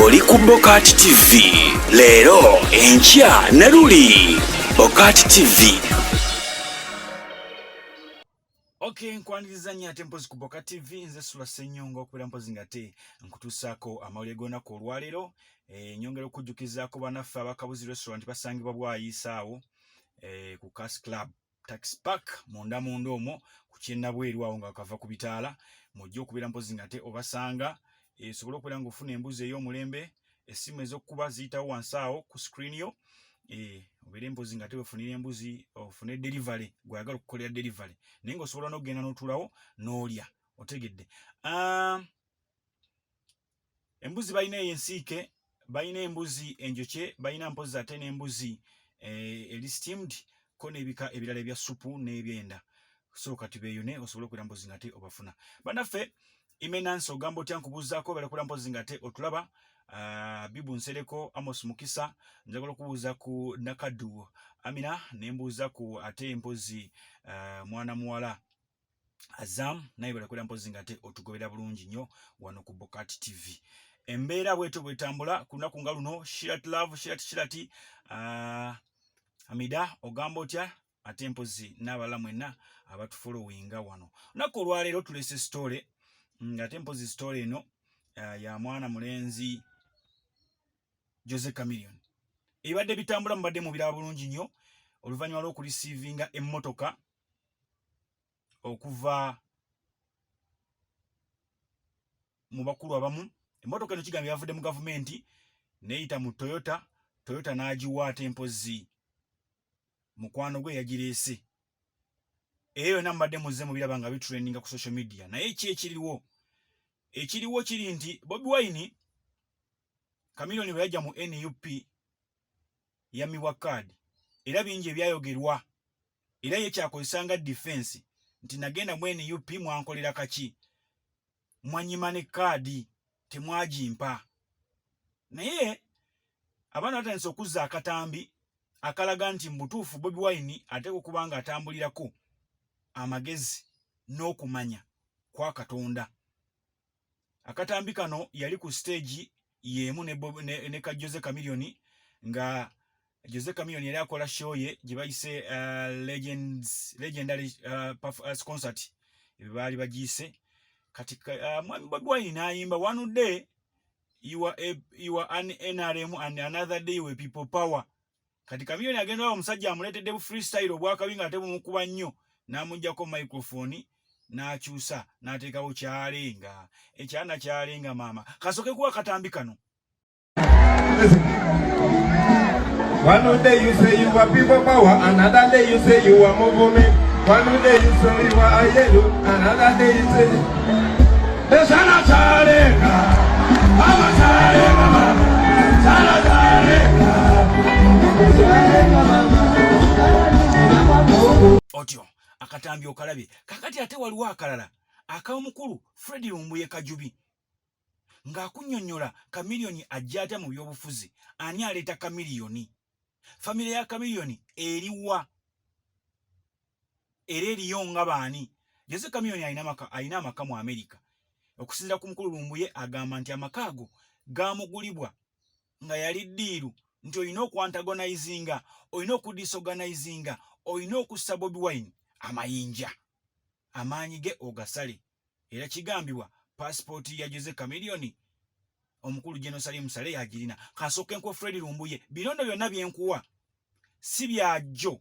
oli ku BOCAT TV. Leero enkya ne luli BOCAT TV. Okay, nkwaniriza nnyo ate mpozi ku BOCAT TV, nze SULA SSENYONGA okubeera mpozi ngate nkutuusaako amawulire g'olunaku olwaleero. Nyongera okujjukizaako bannaffe abakabuzi restaurant basangibwa bwayisaawo ku Cas Club Taxi Park munda omwo ku kyennabweru awo nga kava ku bitaala. Mujja okubeera mpozi ngate obasanga sobole okubeera ng'ofuna embuzi ey'omulembe, essimu ez'okkuba ziyitawo wansi awo ku screen yo. Obeere mpozi ngate wefunira embuzi ofune delivery gwayagala okukolera delivery naye ng'osobola n'okugenda n'otuulawo n'olya. Otegedde embuzi balina ensiike, balina embuzi enjokye, balina mpozi ate n'embuzi eri steamed ko n'ebika ebirala ebya supu n'ebyenda. So kati beeyune osobole okubeera mpozi ngate obafuna. Bannaffe Imenansi ogamba otya nkubuuzaako bala kubeera mpozi ngate otulaba. Bibu Nsereko, Amos Mukisa, njagala okubuuza ku Nakadu Amina, nembuuza ku ate empozi mwana muwala Azam, naye balakwera mpozi ngate otugobera bulungi nnyo wano ku BOCAT TV. Embeera bweto bwetambula ku lunaku nga luno. Shirat Love, Shirati Amida ogamba otya ate empozi n'abalala mwenna abatufollowinga wano. Lunaku olwaleero tulese story ngate empozi story eno ya mwana mulenzi Jose Chameleon. Ebadde bitambula mubadde mu biraba bulungi nnyo oluvannyuma lw'okurisiivinga emmotoka okuva mu bakulu abamu. Emmotoka eno kigambye yavudde mu gavumenti neeyita mu Toyota n'agiwa ate empozi mukwano gwe yagireese. Eyo yonna mubadde muzze mu biraba nga bitrendinga ku social media. Naye ki ekiriwo kiri nti Bobi Wine Chameleon bwe yajja mu NUP yamibwa kaadi era bingi ebyayogerwa era ye kyakozesanga defense nti nagenda mu NUP mwankolera kaki, mwanyima ne kaadi temwagimpa. Naye abaana batandise okuzza akatambi akalaga nti mbutuufu Bobi Wine ate okubanga atambulirako amagezi n'okumanya kwa Katonda. Akatambi kano yali ku stage yemu ne ka Jose Chameleon nga Jose Chameleon yali akola show ye gye bayise legendary concert baali bagiyise. Kati mwami Bobi Wine n'ayimba one day you are an NRM and another day you were people power. Kati Chameleon agenda omusajja amuleetedde bu freestyle obwakabi nga ate bumukuba nnyo n'amuggyako microphone n'akyusa n'ateekawo kyalenga ekyana kyalenga maama kasoke kuwa katambi kano. One day you say you are people power, another day you say you are movement. One day you say you are yellow, another day you say Sana chalenga, mama chalenga mama, sana chalenga, mama. Otyo akatambi okalabye. Kakati ate waliwo akalala ak'omukulu Fred Lumbuye Kajubi ng'akunnyonnyola Chameleon ajja atya mu byobufuzi. Ani aleeta Chameleon? Famire ya Chameleon eriwa era eriyo nga baani? Jose Chameleon alina amaka mu Amerika. Okusinziira ku mukulu Lumbuye agamba nti amaka ago gaamugulibwa nga yali ddiiru nti olina okwantagonizinga, olina okudisorganizinga, olina okussa Bobi Wine amayinja amaanyi ge ogasale. Era kigambibwa passport ya Jose Chameleon omukulu Jerusalem Sale yagirina. Kasooke nko Fred Lumbuye birondo byonna byenkuwa si byajjo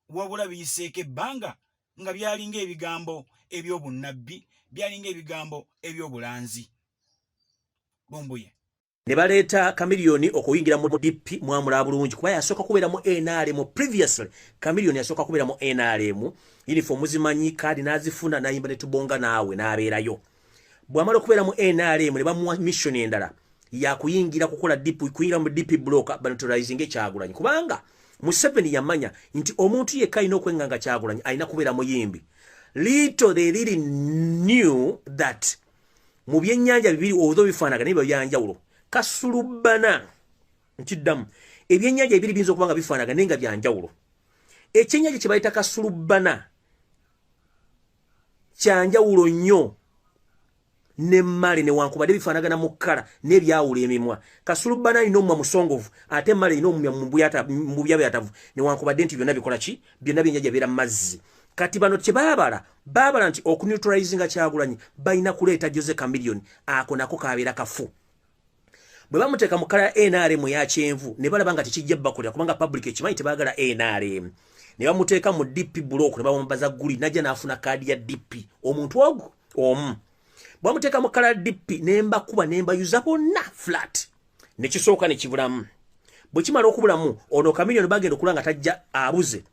wabula biyiseeko ebbanga nga byalinga ebigambo ebyobunnabbi, byalinga ebigambo ebyobulanzi. Lumbuye ne baleeta Chameleon okuyingira mu DP mwamula bulungi kuba yasooka kubeera mu NRM previously. Chameleon yasooka kubeera mu NRM uniform zimanyi kadi nazifuna nayimba ne tubonga naawe n'abeerayo. Bwamala okubeera mu NRM ne bamuwa mission endala ya kuyingira kukola DP, kuyingira mu DP block banatorizing Kyagulanyi kubanga mu 7 yamanya nti omuntu yekka alina okwenganga Kyagulanyi alina kubeera muyimbi. Little they really knew that mu byennyanja bibiri although bifaanaga naye byanjawulo. Kasulubana nkiddamu ebyennyanja ebiri biyinza okuba nga bifaanaga naye nga byanjawulo. Ekyennyanja kye bayita kasulubana kyanjawulo nnyo ne male ne wankubadde bifaanagana mu kkala n'ebyawula emimwa. Kasulubbana alina omumwa musongovu ate male alina omumwa mubuyabuyatavu ne wankubadde nti byonna bikola ki? Byonna byenjaja beera mazzi. Kati bano kye baabala nti okuneutralizinga Kyagulanyi balina kuleeta Jose Chameleon ako nako kabeera kafu. Bwe bamuteeka mu kkala ya NRM ya kyenvu ne balaba nga tekijja bakolera kubanga public ekimanyi tebaagala NRM. Ne bamuteeka mu DP block ne bamubaza guli najja n'afuna kaadi ya DP omuntu ogwo omu. Bwe bamuteeka mu kkala ya DP nemba kuba nemba yuza bonna flat. Ne kisooka ne kibulamu. Bwe kimala okubulamu ono Chameleon bagenda okulanga tajja abuze.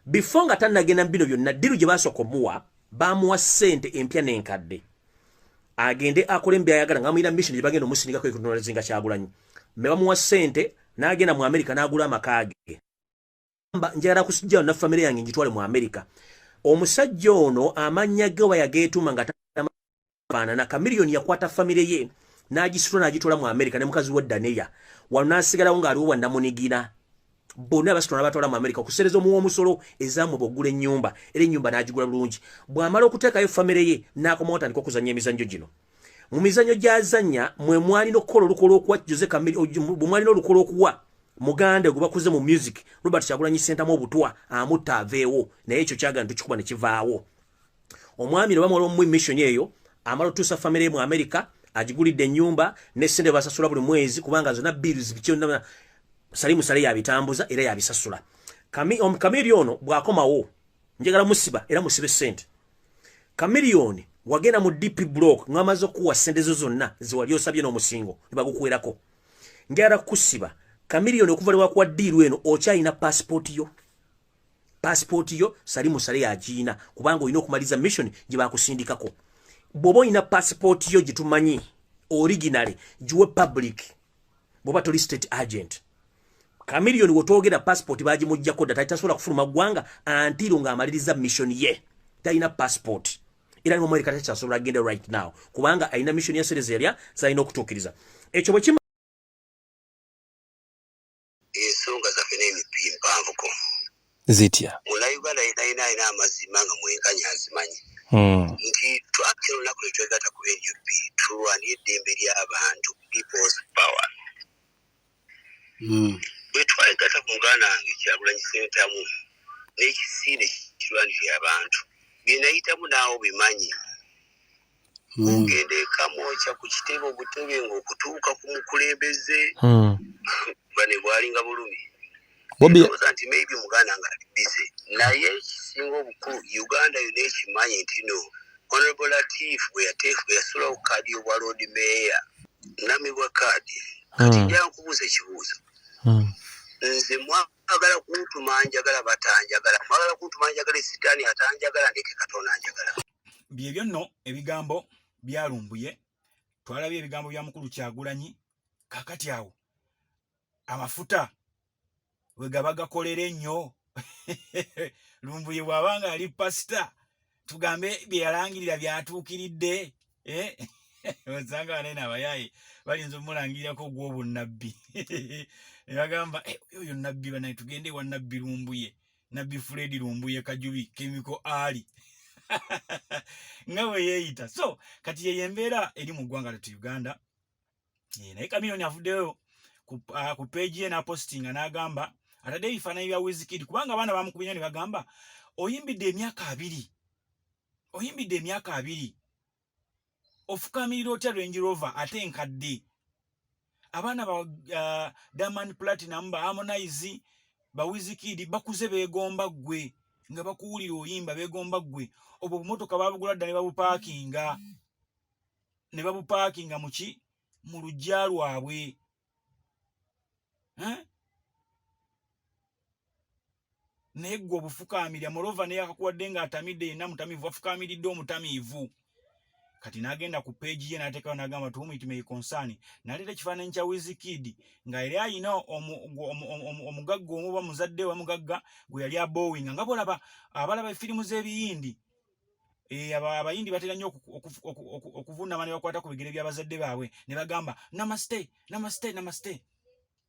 Before nga tannagenda bino byonna diru gye basooka omuwa bamuwa ssente empya n'enkadde. Agende akole mbyayagala ngamuyira mission gye bagenda omusindika kwe kunolazinga Kyagulanyi. Me bamuwa ssente n'agenda mu America n'agula amakaage. Njagala kusijja na family yange njitwale mu America. Omusajja ono amanya ge yageetuma nga tamana na Chameleon yakwata family ye n'agisitula n'agitwala mu America ne mukazi we Daneya. Wanasigalawo ng'aliwo wannamunigina. Bonna basitula n'abatwala mu America okusereza omuwa omusolo ezaamu bogula ennyumba era ennyumba n'agigula bulungi. Bw'amala okuteekayo family ye n'akomawo atandika okuzannya emizannyo gino. Mu mizannyo gy'azannya mwe mwalina okukola olukolo okuwa Jose Chameleon bwe mwalina olukolo okuwa muganda gwe bakuze mu music Robert Kyagulanyi sentamu obutwa amutta aveewo naye ekyo kyagala tukikuba ne kivaawo. Omwami ne bamuwala mu mission eyo amala otuusa family mu America agigulidde ennyumba ne ssente basasula buli mwezi kubanga zonna bills bikyonna Salimu Sale yabitambuza era yabisasula. Chameleon bw'akomawo njagala musiba era musibe ssente. Chameleon wagenda mu DP block ng'amaze okuwa ssente zo zonna ziwali osabye n'omusingo ne bagukwerako. Njagala kusiba Chameleon okuvalibwa kwa diiru eno okyayina passport yo. Passport yo Salimu Sale yagiina kubanga olina okumaliza mission gye bakusindikako. Bw'oba olina passport yo gitumanyi originally giwe public bw'oba toli state agent. Chameleon wotogera passport bagimujjako data tasobola kufuluma ggwanga antiro ng'amaliriza mission ye. Talina passport. Era mu America tasobola agenda right now kubanga alina mission ya Serezeria zalina okutuukiriza. Ekyo bwe kima ensonga zaffe n'emipimpanvuko zitya mulayuganda ina amazima nga mwenkanya azimanyi nti twakira olunaku lwetwegatta ku NUP tulwanira eddembe ly'abantu people's power bwe twegatta ku muganda wange Kyagulanyi Ssentamu n'ekisiine kirwanirira abantu byenayitamu naawe bimanyi ogende kamwoca ku kitebe obutebe ng'okutuuka ku mukulembeze bane bwalinga bulumi Bobi nti maybe muganda nga ali busy naye ekisinga obukulu Uganda yonna ekimanyi nti no Honorable Latif bwe yasula ku kaadi y'obwa Lord Mayor namibwa kaadi kati nja nkubuuza ekibuuzo nze mwagala kuntuma njagala batanjagala mwagala kuntuma njagala esitaani atanjagala ndeke Katonda njagala byebyo nno ebigambo bya Lumbuye twalabye ebigambo bya mukulu Kyagulanyi kakati awo amafuta we gabagakolera ennyo Lumbuye bw'abanga ali pasita tugambe bye yalangirira byatuukiridde osanga banene abayaye balinza omulangirako gw'obunnabbi ne bagamba oyo nabbi banaye tugende wa nabbi Lumbuye nabbi Fred Lumbuye Kajubi Chemical Ali nga bwe yeeyita. So kati ye embeera eri mu ggwanga lyattu Uganda naye Chameleon avuddeyo ku page ye n'apostinga n'agamba atadde ebifaananyi bya Wizkid kubanga abaana bamukubira ne bagamba oyimbidde emyaka abiri ofukamirira otya Range Rover ate enkadde abaana ba Diamond Platinum ba Harmonize ba Wizkid bakuze beegomba ggwe nga bakuwulira oyimba beegomba ggwe obwo bumotoka babugula dda ne babupaakinga muki mu lujja lwabwe naye gwe obufukamirya Morova naye akakuwadde nga atamidde yenna mutamivu afukamiridde omutamiivu. Kati n'agenda ku page ye n'ateekayo n'agamba to whom it may concern n'aleeta ekifaananyi kya Wizkid nga yali ayina omugagga omu oba muzadde wa mugagga gwe yali abowinga nga bolaba abalaba effirimu z'ebiyindi abayindi batera nnyo okuvuunama ne bakwata ku bigere by'abazadde baabwe ne bagamba namaste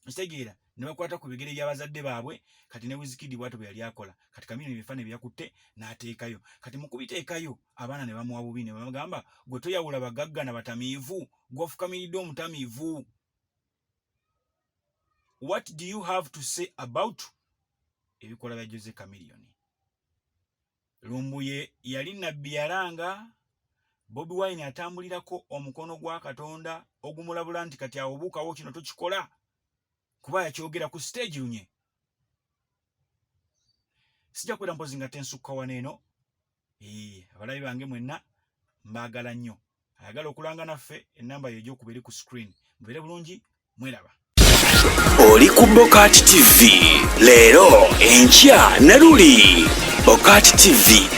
kitegeera ne bakwata ku bigere by'abazadde baabwe kati ne Wizkid bwato bwe yali akola kati Chameleon ebifaananyi byakutte n'ateekayo kati mu kubiteekayo abaana ne bamuwa bubi ne bamugamba gwe toyawula bagagga na batamiivu gw'ofukamiridde omutamiivu. What do you have to say about ebikola bya Jose Chameleon? Lumbuye yali nabbi yalanga, Bobi Wine atambulirako omukono gwa Katonda ogumulabula nti kati awo buukawo kino tokikola kuba yakyogera ku stage lunye. Sijja kwera mpozi nga tensukka waneeno. Abalabi bange mwenna mbaagala nnyo. Ayagala okulanga naffe ennamba yo egy'okuba eri ku screen. Mubeere bulungi, mweraba. Oli ku BOCAT TV leero enkya na luli BOCAT TV.